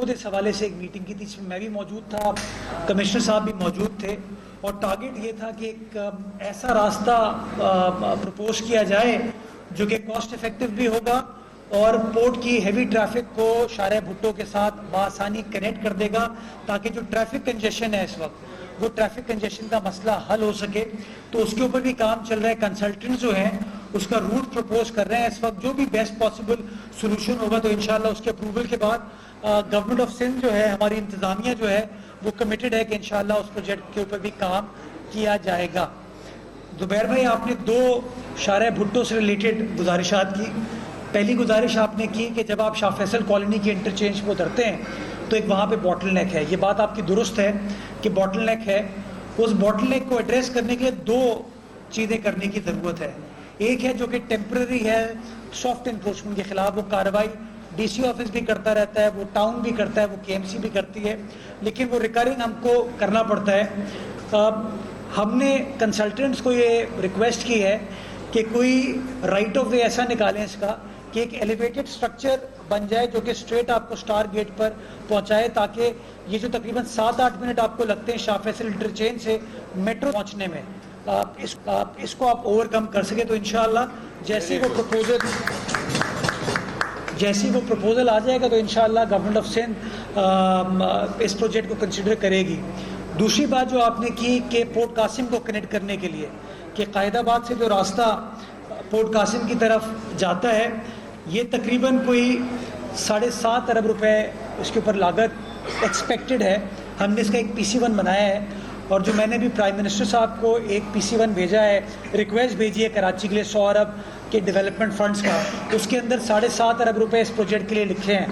खुद इस हवाले से एक मीटिंग की थी जिसमें मैं भी मौजूद था, कमिश्नर साहब भी मौजूद थे और टारगेट ये था कि एक ऐसा रास्ता प्रपोज किया जाए जो कि कॉस्ट इफेक्टिव भी होगा और पोर्ट की हैवी ट्रैफिक को शारे भुट्टो के साथ बआसानी कनेक्ट कर देगा, ताकि जो ट्रैफिक कंजेशन है इस वक्त वो ट्रैफिक कंजेशन का मसला हल हो सके। तो उसके ऊपर भी काम चल रहा है। कंसल्टेंट जो हैं उसका रूट प्रपोज कर रहे हैं इस वक्त। जो भी बेस्ट पॉसिबल सोल्यूशन होगा तो इंशाल्लाह उसके अप्रूवल के बाद गवर्नमेंट ऑफ सिंध जो है, हमारी इंतजामिया जो है वो कमिटेड है कि इंशाल्लाह उस प्रोजेक्ट के ऊपर भी काम किया जाएगा। जुबैर भाई, आपने दो शारे भुट्टो से रिलेटेड गुजारिशात की। पहली गुजारिश आपने की कि जब आप शाह फैसल कॉलोनी के इंटरचेंज पर उतरते हैं तो एक वहाँ पे बॉटल नेक है। ये बात आपकी दुरुस्त है कि बॉटल नेक है। उस बॉटल नेक को एड्रेस करने के लिए दो चीज़ें करने की ज़रूरत है। एक है जो कि टेम्पररी है, सॉफ्ट इंक्रोचमेंट के खिलाफ वो कार्रवाई डीसी ऑफिस भी करता रहता है, वो टाउन भी करता है, वो केएमसी भी करती है, लेकिन वो रिकरिंग हमको करना पड़ता है। हमने कंसल्टेंट्स को ये रिक्वेस्ट की है कि कोई राइट ऑफ वे ऐसा निकालें इसका कि एक एलिवेटेड स्ट्रक्चर बन जाए जो कि स्ट्रेट आपको स्टार गेट पर पहुंचाए, ताकि ये जो तकरीबन 7-8 मिनट आपको लगते हैं शाह फैसल इंटरचेंज से मेट्रो पहुंचने में, इसको आप ओवरकम कर सके। तो इंशाअल्लाह जैसे वो प्रपोजल आ जाएगा तो इंशाअल्लाह गवर्नमेंट ऑफ सिंध इस प्रोजेक्ट को कंसिडर करेगी। दूसरी बात जो आपने की कि पोर्ट कासिम को कनेक्ट करने के लिए कि कायदाबाद से जो रास्ता पोर्ट कासिम की तरफ जाता है, ये तकरीबन कोई 7.5 अरब रुपए उसके ऊपर लागत एक्सपेक्टेड है। हमने इसका एक PC1 बनाया है और जो मैंने भी प्राइम मिनिस्टर साहब को एक PC1 भेजा है, रिक्वेस्ट भेजी है कराची के लिए 100 अरब के डेवलपमेंट फंड्स का, उसके अंदर 7.5 अरब रुपए इस प्रोजेक्ट के लिए लिखे हैं।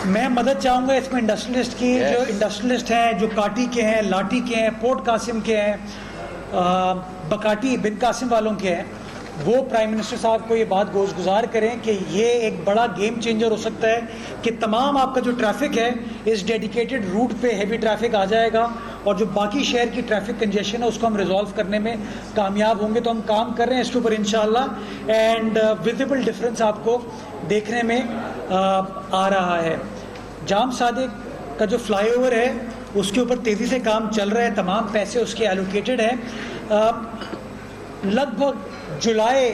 मैं मदद चाहूँगा इसमें इंडस्ट्रियलिस्ट की। जो इंडस्ट्रियलिस्ट हैं, जो काटी के हैं, लाठी के हैं, पोर्ट कासिम के हैं, बकाटी बिन कासिम वालों के हैं, वो प्राइम मिनिस्टर साहब को ये बात गोशगुजार करें कि ये एक बड़ा गेम चेंजर हो सकता है कि तमाम आपका जो ट्रैफिक है इस डेडिकेटेड रूट पे हैवी ट्रैफिक आ जाएगा और जो बाकी शहर की ट्रैफिक कंजेशन है उसको हम रिजॉल्व करने में कामयाब होंगे। तो हम काम कर रहे हैं इसके ऊपर इंशाल्लाह एंड विजिबल डिफरेंस आपको देखने में आ रहा है। जाम सादिक का जो फ्लाईओवर है उसके ऊपर तेज़ी से काम चल रहा है, तमाम पैसे उसके एलोकेटेड हैं। लगभग जुलाई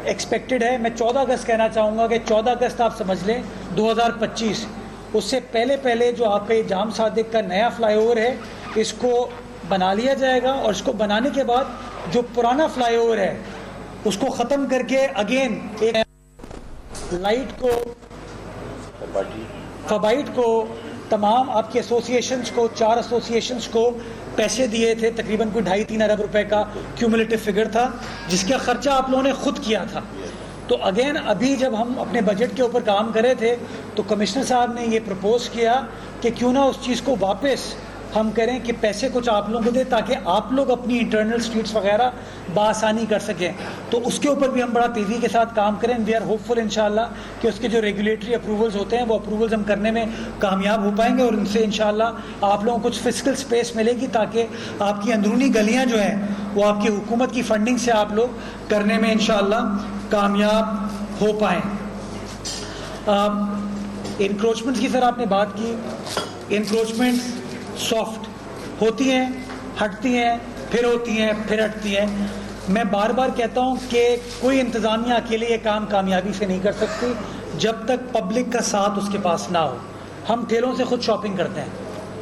एक्सपेक्टेड है। मैं 14 अगस्त कहना चाहूँगा कि 14 अगस्त आप समझ लें 2025, उससे पहले जो आपका ये जाम सादिक का नया फ्लाईओवर है इसको बना लिया जाएगा और इसको बनाने के बाद जो पुराना फ्लाईओवर है उसको ख़त्म करके अगेन एक लाइट को, फबाइट को, तमाम आपके एसोसिएशंस को, 4 एसोसिएशंस को पैसे दिए थे, तकरीबन कोई 2.5-3 अरब रुपए का क्यूमुलेटिव फिगर था जिसका खर्चा आप लोगों ने खुद किया था। तो अगेन अभी जब हम अपने बजट के ऊपर काम कर रहे थे तो कमिश्नर साहब ने ये प्रपोज किया कि क्यों ना उस चीज़ को वापस हम करें कि पैसे कुछ आप लोगों को दें ताकि आप लोग अपनी इंटरनल स्ट्रीट्स वगैरह बआसानी कर सकें। तो उसके ऊपर भी हम बड़ा तेज़ी के साथ काम करें। वी आर होपफुल इंशाल्लाह कि उसके जो रेगुलेटरी अप्रूवल्स होते हैं वो अप्रूवल्स हम करने में कामयाब हो पाएंगे और उनसे इंशाल्लाह आप लोगों को कुछ फिस्कल स्पेस मिलेगी ताकि आपकी अंदरूनी गलियाँ जो हैं वो आपकी हुकूमत की फंडिंग से आप लोग करने में इंशाल्लाह कामयाब हो पाएँ। इंक्रोचमेंट्स की सर आपने बात की। इंक्रोचमेंट सॉफ्ट होती हैं, हटती हैं, फिर होती हैं, फिर हटती हैं। मैं बार बार कहता हूं कि कोई इंतज़ामिया अकेले ये काम कामयाबी से नहीं कर सकती जब तक पब्लिक का साथ उसके पास ना हो। हम ठेलों से खुद शॉपिंग करते हैं,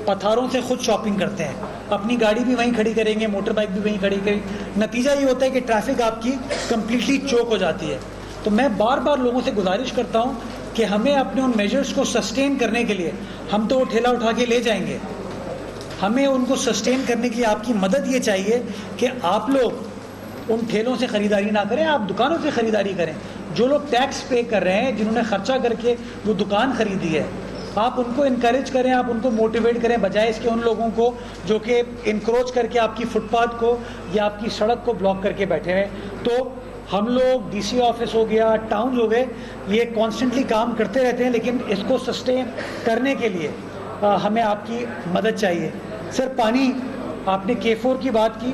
पथारों से खुद शॉपिंग करते हैं, अपनी गाड़ी भी वहीं खड़ी करेंगे, मोटर बाइक भी वहीं खड़ी करेंगे। नतीजा ये होता है कि ट्रैफिक आपकी कम्प्लीटली चोक हो जाती है। तो मैं बार बार लोगों से गुजारिश करता हूँ कि हमें अपने उन मेजर्स को सस्टेन करने के लिए, हम तो वो ठेला उठा के ले जाएंगे, हमें उनको सस्टेन करने के लिए आपकी मदद ये चाहिए कि आप लोग उन ठेलों से ख़रीदारी ना करें, आप दुकानों से ख़रीदारी करें। जो लोग टैक्स पे कर रहे हैं, जिन्होंने ख़र्चा करके वो दुकान ख़रीदी है, आप उनको इनकरेज करें, आप उनको मोटिवेट करें, बजाय इसके उन लोगों को जो कि इनक्रोच करके आपकी फुटपाथ को या आपकी सड़क को ब्लॉक करके बैठे हैं। तो हम लोग DC ऑफिस हो गया, टाउन हो गए, ये कॉन्स्टेंटली काम करते रहते हैं, लेकिन इसको सस्टेन करने के लिए हमें आपकी मदद चाहिए। सर पानी, आपने K4 की बात की।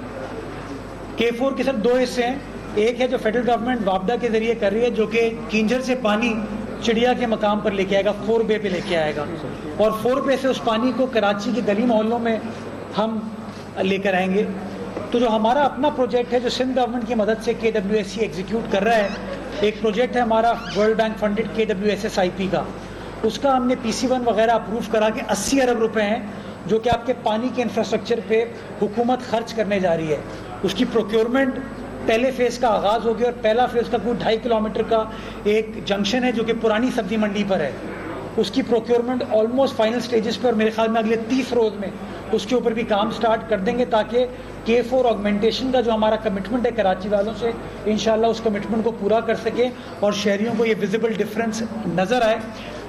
K4 के सर 2 हिस्से हैं। एक है जो फेडरल गवर्नमेंट वापडा के ज़रिए कर रही है जो कि किंजर से पानी चिड़िया के मकाम पर लेके आएगा, 4 बे पे लेके आएगा, और 4 बे से उस पानी को कराची की गली मोहल्लों में हम लेकर आएंगे। तो जो हमारा अपना प्रोजेक्ट है, जो सिंध गवर्नमेंट की मदद से KWSC एग्जीक्यूट कर रहा है, एक प्रोजेक्ट है हमारा वर्ल्ड बैंक फंडेड KWSSIP का, उसका हमने PC1 वगैरह अप्रूव करा के 80 अरब रुपए हैं जो कि आपके पानी के इंफ्रास्ट्रक्चर पे हुकूमत खर्च करने जा रही है। उसकी प्रोक्योरमेंट पहले फेज़ का आगाज़ हो गया, और पहला फेज़ का कोई 2.5 किलोमीटर का एक जंक्शन है जो कि पुरानी सब्जी मंडी पर है, उसकी प्रोक्योरमेंट ऑलमोस्ट फाइनल स्टेजेस पर, मेरे ख्याल में अगले 30 रोज़ में उसके ऊपर भी काम स्टार्ट कर देंगे, ताकि K4 ऑगमेंटेशन का जो हमारा कमिटमेंट है कराची वालों से, इंशाल्लाह उस कमिटमेंट को पूरा कर सके और शहरियों को ये विजिबल डिफरेंस नज़र आए।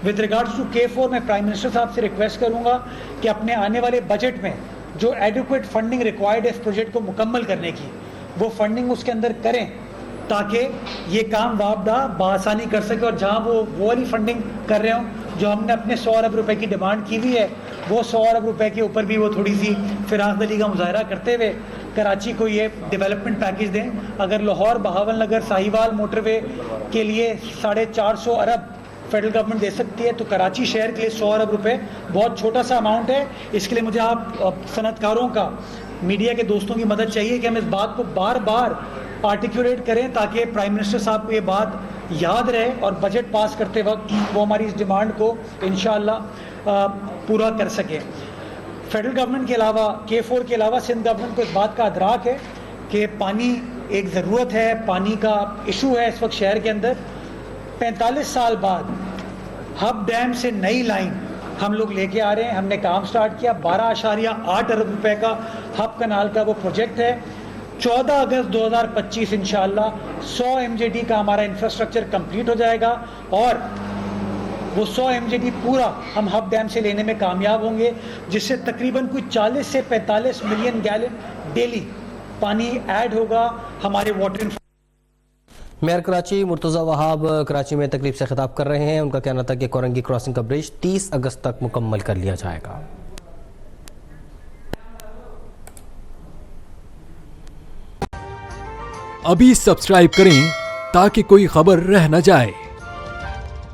विद रिगार्ड्स टू K4 मैं प्राइम मिनिस्टर साहब से रिक्वेस्ट करूँगा कि अपने आने वाले बजट में जो एडिक्वेट फंडिंग रिक्वायर्ड है इस प्रोजेक्ट को मुकम्मल करने की, वो फंडिंग उसके अंदर करें, ताकि ये काम वापदा बआसानी कर सके। और जहाँ वो वाली फंडिंग कर रहे हों जो हमने अपने 100 अरब रुपए की डिमांड की हुई है, वो 100 अरब रुपए के ऊपर भी वो थोड़ी सी फिराक दिली का मुजाहरा करते हुए कराची को ये डेवलपमेंट पैकेज दें। अगर लाहौर बहावल नगर साहिवाल मोटरवे के लिए 450 अरब फेडरल गवर्नमेंट दे सकती है, तो कराची शहर के लिए 100 अरब रुपए बहुत छोटा सा अमाउंट है। इसके लिए मुझे आप सनतकारों का, मीडिया के दोस्तों की मदद चाहिए कि हम इस बात को बार बार आर्टिकुलेट करें, ताकि प्राइम मिनिस्टर साहब को ये बात याद रहे और बजट पास करते वक्त वो हमारी इस डिमांड को इंशाअल्लाह पूरा कर सके। फेडरल गवर्नमेंट के अलावा, K4 के अलावा सिंध गवर्नमेंट को इस बात का अदराक है कि पानी एक ज़रूरत है, पानी का इशू है इस वक्त शहर के अंदर। 45 साल बाद हब डैम से नई लाइन हम लोग लेके आ रहे हैं, हमने काम स्टार्ट किया। 12.8 अरब रुपए का हब कनाल का वो प्रोजेक्ट है। 14 अगस्त 2025 इंशाअल्लाह 100 MJD का हमारा इंफ्रास्ट्रक्चर कंप्लीट हो जाएगा, और वो 100 MJD पूरा हम हब डैम से लेने में कामयाब होंगे, जिससे तकरीबन कोई 40 से 45 मिलियन गैलन डेली पानी ऐड होगा हमारे वाटर। मेयर कराची मुर्तज़ा वहाब कराची में तकरीब से खिताब कर रहे हैं। उनका कहना था कि कोरंगी क्रॉसिंग का ब्रिज 30 अगस्त तक मुकम्मल कर लिया जाएगा। अभी सब्सक्राइब करें ताकि कोई खबर रह न जाए।